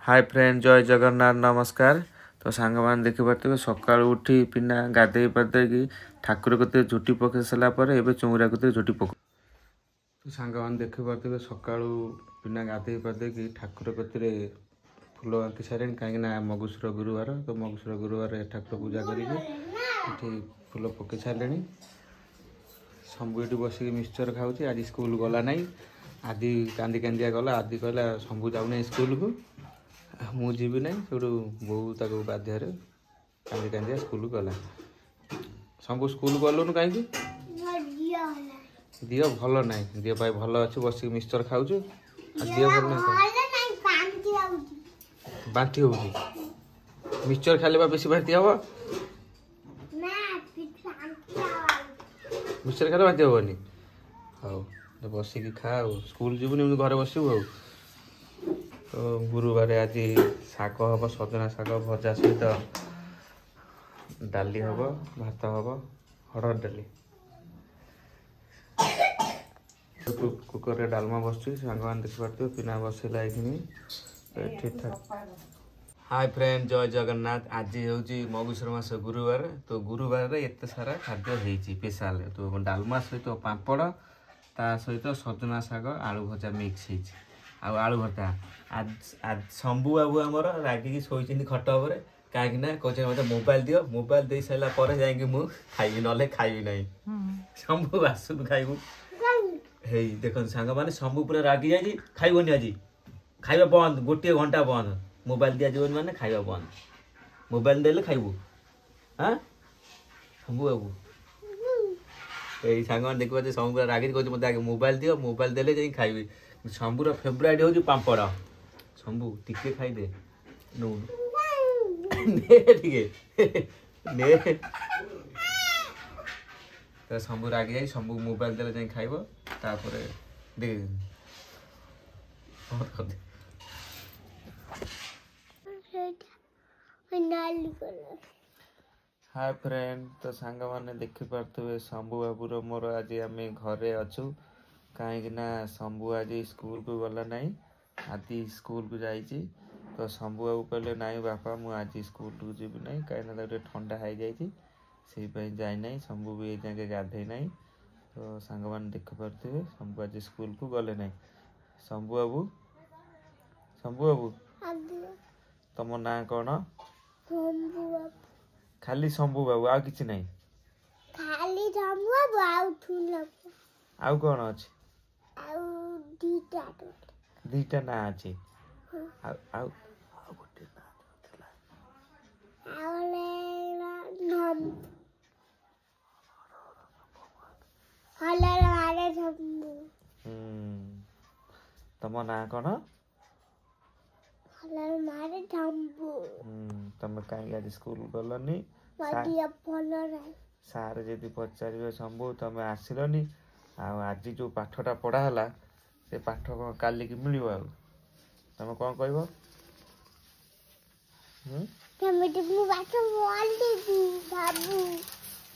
Hi friend जय जगन्नाथ नमस्कार। तो सांग मान देखी पारे सका उठी पिना गाधे पाधे ठाकुर कत झुटी पकई सारापर ए चौरा कत झुटी पक तो सांग मान देखी पारे सका पिना गाधे पाधे ठाकुर कतरे फुल आंकी सारे कहीं मगुसुर गुरुवार तो मगुसुर गुरुवार ठाकुर पूजा करी फुल पकई सारे शंभु ये बसिक मिक्सचर खाऊँ आज स्कूल गला ना आदि कांदी कांदिया गला आदि कहला शंभु जाऊना स्कूल को मुझे ना से बो तक बाध्य कांदी कांदिया स्कूल गला शंभु स्कूल गलुन कहीं दिह भल ना दिह भाई भल अच्छे बसिक मिक्सचर खाऊ दिह भल ना बांति हो मिक्सचर खाले बेसी बांति हम मिक्सचर खाले बांति हेनी हाँ बसिक खा स्कूल जीवन घर बसबू तो गुरुवार आज शाग हम सजना शाग भजा सहित डाली हम भात हम हरड़ डाली कुकर डालमा बसुँ सांग मान देखी पारे पिना बसला ये ठीक ठाक। हाय फ्रेंड जय जगन्नाथ आज हूँ मगुसुर मास गुरुवार तो गुरुवार एत सारा खाद्य स्पेशल तो डालमा सहित पापड़ ता सहित सजना शाग आलू भजा मिक्स आलू भर्ता आज आज शंभु बाबू आमर रागिकी शोची खट उपर कहीं कहे मत मोबाइल दियो मोबाइल दे सारा पर जाकि खाइबी ना खाइबी ना शंभु आसुन खाइबू हे देख सांग मैंने शंभु पूरा रागि जाइए खाइबनी आज खाइबा बंद गोटे घंटा बंद मोबाइल दिया जीवन माने खाइबा बंद मोबाइल देले खाइबू हाँ शंभु बाबू यही सांग मैंने देखिए शंभु पूरा रागि कहते मत आगे मोबाइल दियो मोबाइल देले जाई खाइबी शंभुर फेवरेट हूँ पापड़ शंभु टिके खाईदे नो ने तो शंभु रागि जाई शंभु मोबाइल देले जाई खाइबो तापर देख हाय फ्रेंड तो सांग मैंने देखी पारे शंभु बाबूर मोर आज आम घरे अच्छु कहीं शंभु आज स्कूल को गला ना आदि स्कूल को जाइए तो शंभु बाबू कहले नाई बापा मुझे आज स्कूल को जीवी ना कहीं ठंडा हो जाए जाए ना शंभु भी ये गाधे ना तो सांग मैंने देख पारे शंभु आज स्कूल को गले ना शंभु बाबू तुम ना कौन खाली शंभु बाबू आ कि ना आउ कौन अच्छे दीटा ना अच्छे गोटे तुम ना कौन तुम कहीं आज स्कूल गलनी सार जदि पचारे शंभु तुम आसिलनी आज जो पाठटा पढ़ाला से पाठ काली की मिल तुम कौन कह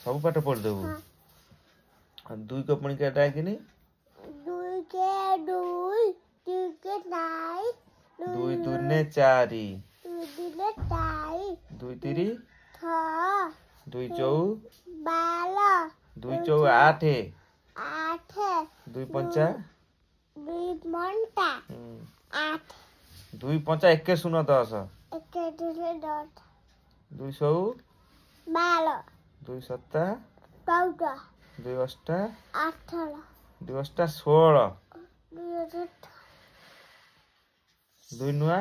सब पाठ पढ़देबू दुई को पुणी केटा कि दुई दुने चारि दुई तिरी दुई चौ दुई चौ आठ दुई पंचा दुई पंचा एक शून्य 10 दुई सौ दुई सत्ता दुई अष्टा 2 अष्टा 16 दुई नुआ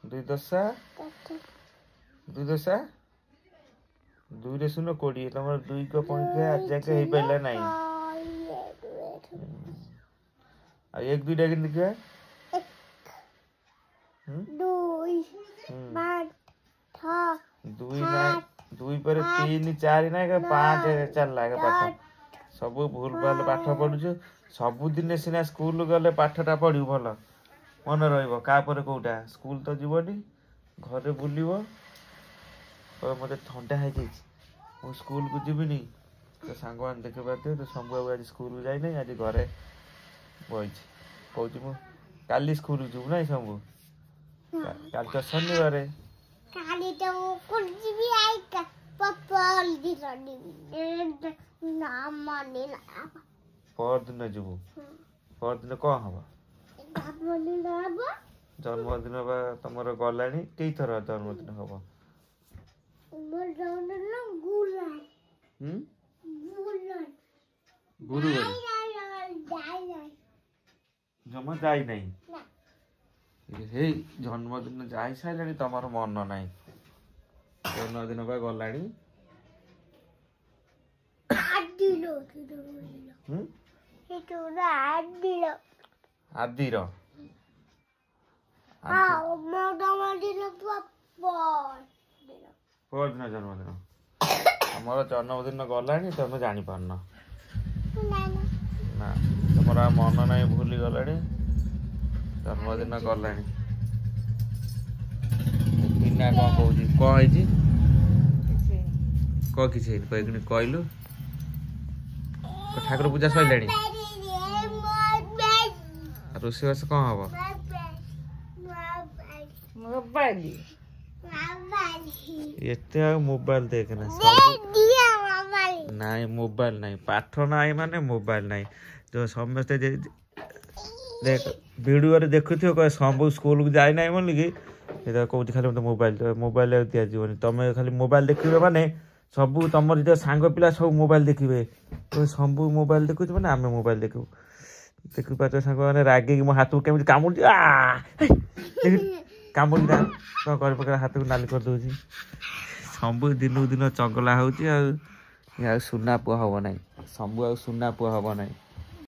2 दशा 2 दशा 2 रे 0 20 तुम 2 को पंखा आज जाके हो पारा ना एक दुईटा कि देखिए दुई पर 3 4 ना 5 चलला पाठ सब भूल भाल पाठ पढ़ु सबुदिन सीना स्कूल गले पाठटा पढ़ू भल मन रहा कौटा स्कूल तो जीवनी घरे बुल मत ठंडा हो जाए स्कूल को जीविनी तो सांग मान देखी पारे तो शंभु बाबू आज स्कूल को जाए आज घरे बही कहूँ काली स्कूल जीव ना शंभु काल तो शनिवार काली तो कुछ भी आएगा पपल दिलानी नाम माने ना पर दिन जीवु पर दिन कौन हवा जन्मदिन बा तुमर गलानी कई थर जन्मदिन हवा गुरुवार जमा जाई नहीं हे जन्मदिन जाई सारे तुम मन ना जन्मदिन बा गलानी आदिर परदिन जन्मदिन आमर जन्मदिन गलानी तुम जानी पारन ना तुम मन ना भूली गला जन्मदिन गलानी बिना कौन कौन कह कि कहलु ठाकुर पूजा सर रोषेबास कौन हम एते मोबाइल देखना नाई मोबाइल नाई पाठ नाई माने मोबाइल नाई जो समस्ते देख वीडियो देखु सब स्कूल को जाए ना बोल कि कौन खाली मतलब मोबाइल दिज्व तुम खाली मोबाइल देखिए माने सब तुम जो सांग पिला सब मोबाइल देखिए तो सब मोबाइल देखु मैंने आम मोबाइल देखू देखी पाच सांग मैंने रागे मो हाथ को कमी कामुड़ी कामुड़ी कौन कर पक हाथ को नाली कर दूसरी सब दिन दिन चगला हो सुना पुआ हम ना सब सुना पुआ हम ना